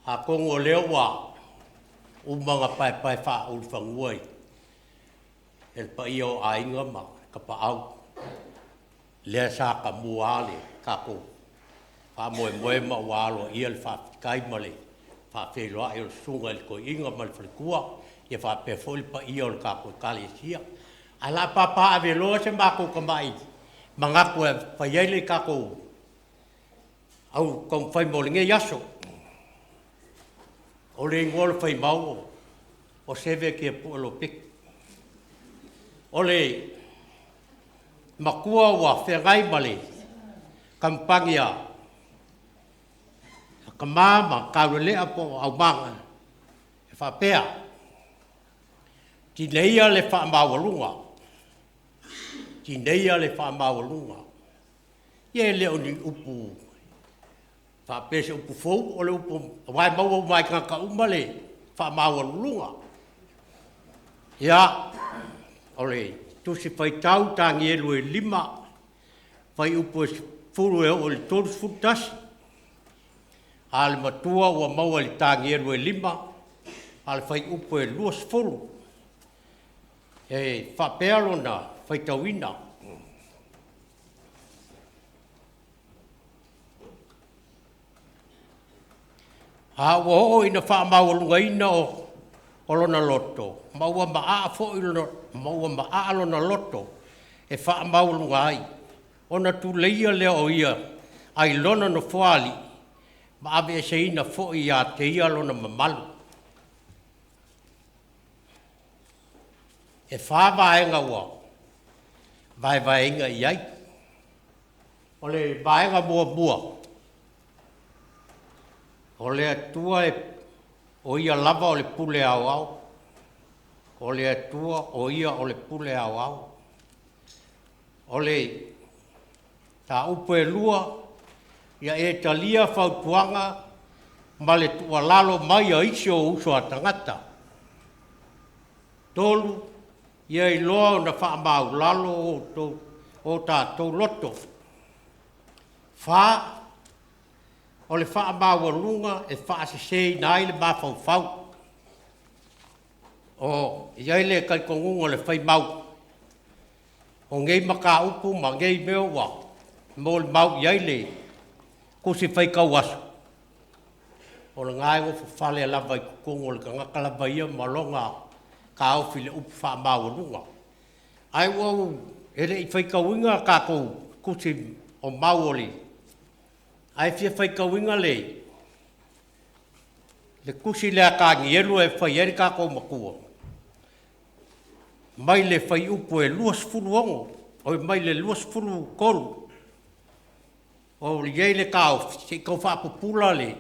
a kongo leo wa umanga pai fa ul fanguai el pa io ainga ma ka pa au le sa ka muale ka ko fa moe ma walo il fa kai male fa fe lo il sunga il ko inga mal frikua e fa pe fol pa io ka ko kali sia ala papa ave lo se ma ko mai manga ko fa yele ka ko au kom fai molinge yaso o le ngol fai mau o Seve ke polo pik o le makua wa whengai male kampangia ka mama Taulelea po au manga e whapea ti neia le whaamawalunga ti neia le whaamawalunga ie leo ni upu whapea se upu fau o le upu wai maua mai ka umale whaamawalunga ia ole tusi fai tau tangi e lue lima fai upu e furu e o le tolu futasi ale matua ua maua le tangi e lue lima ale fai upu e luas furu e whapea lona fai tauina ha ua o ina whaamawalunga ina o lona loto maua maa fo ilona maua maa lona loto e fa maulunga ai ona tu leia le o ia ai lona no foali ma ave se ina fo ia te ia lona mamalu e fa vaenga wa vai vaenga iai ole vaenga bua ole tua e o ia lava o le pule au o le atua o ia o le pule au o le ta upe lua ia e talia fautuanga ma le tua lalo mai a isi o uso a tangata tolu ia i loa na whaamau lalo o tātou loto wha o le whaamau lunga e whaasisei nai le mawhau o iai le kai kongunga le whai mau. O ngei maka upu ma ngei meo wa. Mo le mau iai le kusi whai kau asu. O le ngai o whale a lava i kukungo le kangaka lava ia malonga ka au file upu wha mau lunga. Ai wau ele i whai kau inga ka kou kusi o mau oli. Ai fia whai kau inga le kusi lea ka ngielu e whai eri ka kou makua. Mai le whai upu e luas fulu ongo, o mai le luas fulu koru. O iei le kau, se kau whaapupula le,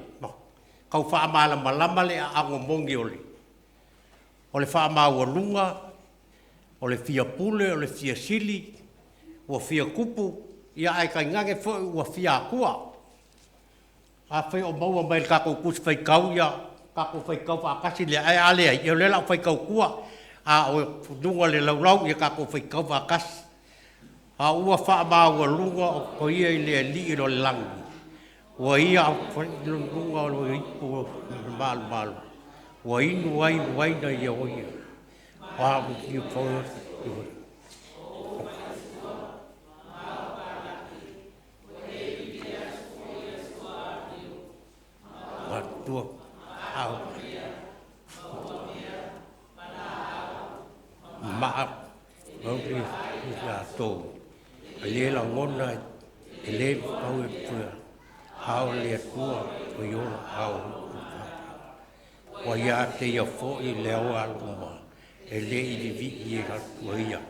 kau whaamala malama le a ango mongi ole. O le whaamaua lunga, o le fia pule, o le fia sili, o fia kupu, ia ai kai ngange fo ua fia akua. A whai o maua mai le kako kusi whai kau ia, kako whai kau whaakasi le ai alea, ia lela whai kau kua, a o dunga le laulau ia kako whai kau whaakasi. A ua whaamaua lunga o ko ia i le li iro le langi. Ua ia whai lunga o le ipu malu. Ua inu waina ia o ia. Wa i whau tua au ma au ia to le la ngona le au tua au le tua o yo au wa ya te ia fo i le au aluma le i vi i ra tua ia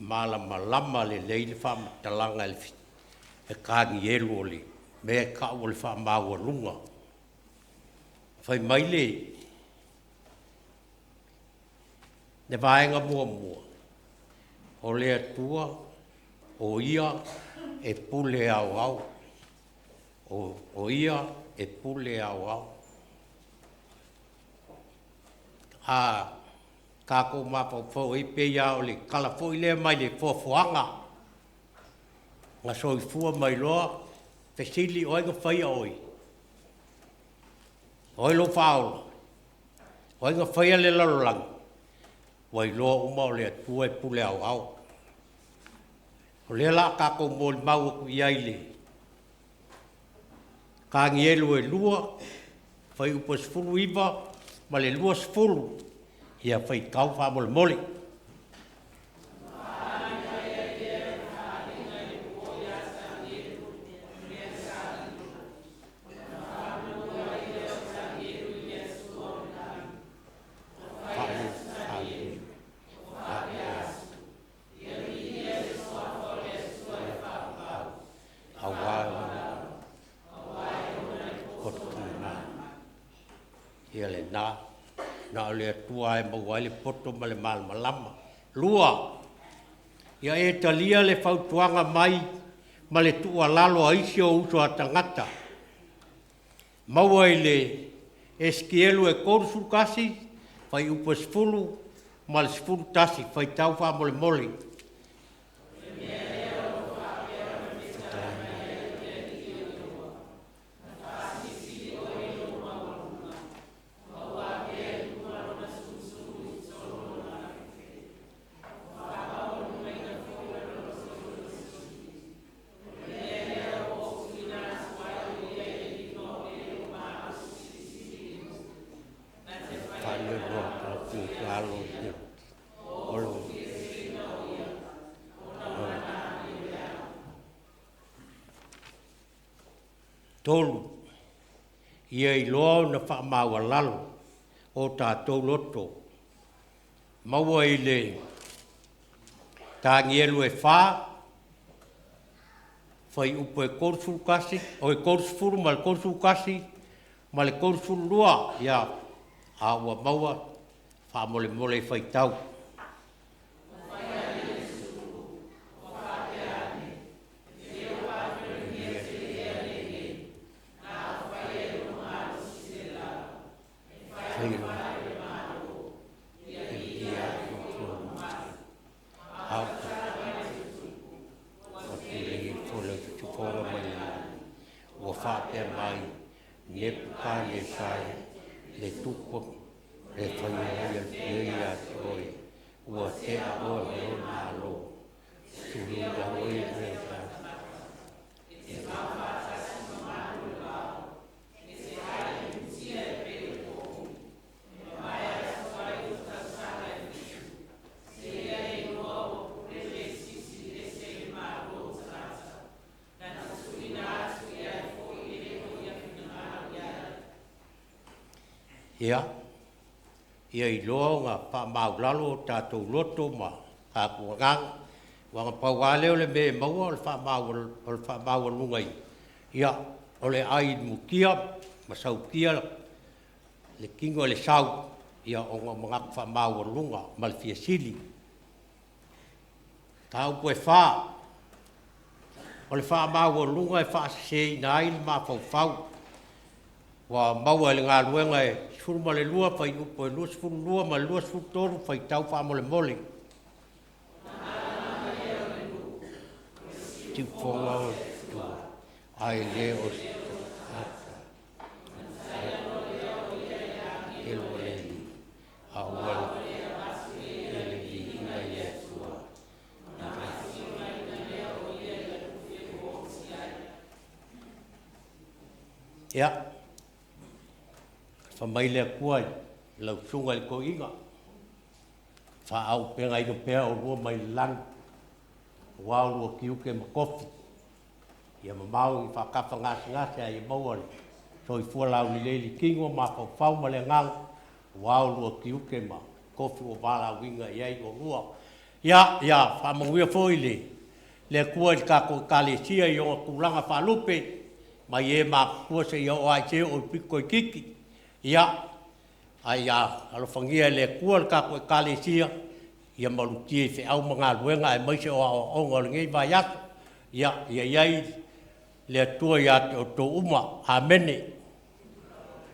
malama le fam talanga e ka ngielu le me ka o le whaamau lunga. Whai mai le, ne vaenga mua. O le atua, o ia e pule au. O ia e pule au. A kako mapau i pe ia o le kalafo i le mai le fuafuanga. Nga soi fua mai loa, te sili o inga whai oi. oi lo faula oi nga faia le lalolang wai lo uma o le atua e pule au au o le la ka ko mo mau ku iai le ka ngielu e lua fai upo sfulu iwa ma le lua sfulu ia fai kau fa mole mole na le tua e mawai le poto ma le malama lua ia e talia le fautuanga mai ma le tua lalo a isi o uso a tangata mawai le eskielu e korsu kasi fai upo sfulu ma le sfulu tasi fai tau fa mole mole tolu ia i loa na whaamaua lalo o tātou loto. Maua i le tāngielu e whā, whai upo e korsu kasi, o e korsu furu ma le korsu kasi, ma le korsu lua, ia a ua maua whaamole mole i whai tau. Ia i loa ngā whaamaulalo tātou loto ma kā kuangang. Wanga pauale o le me maua o le whaamaulungai. Ia o le ai mukia, ma saukia, le kingo le sau. Ia o ngā mga whaamaulunga ma le fiasili. Tā upo e wha. O le whaamaulunga e wha se na ai ma fau. Wa maua le ngā luenga e sfuruma le lua, whai upo e lua sfuru lua, ma lua sfuru toru, whai tau wha mole mole. Tifonga o tu, ai le o elo le li, a ua le li ina Yesua. Ia. Whamaile a kuai, lau sunga i ko inga. Wha au penga i no pēa o rua mai lang. Wao rua kiuke ma kofi. Ia ma mau i whakawha ngāsi a i mauare. So i fua lau ni leili kingo ma whau ma le ngang. Wao rua kiuke ma kofi o wala winga i ai o rua. Ia, whamanguia fōile. Le kuai ka ko kalesia i o kulanga whalupe. Ma i e ma kua se i o ai te o piko i kiki. Ia, ai alofangia le kua ka koe kalesia, ia malutia i au mga luenga e maise o onga ngei vai atu. Ia, iai le atua i ate o tō uma, amene.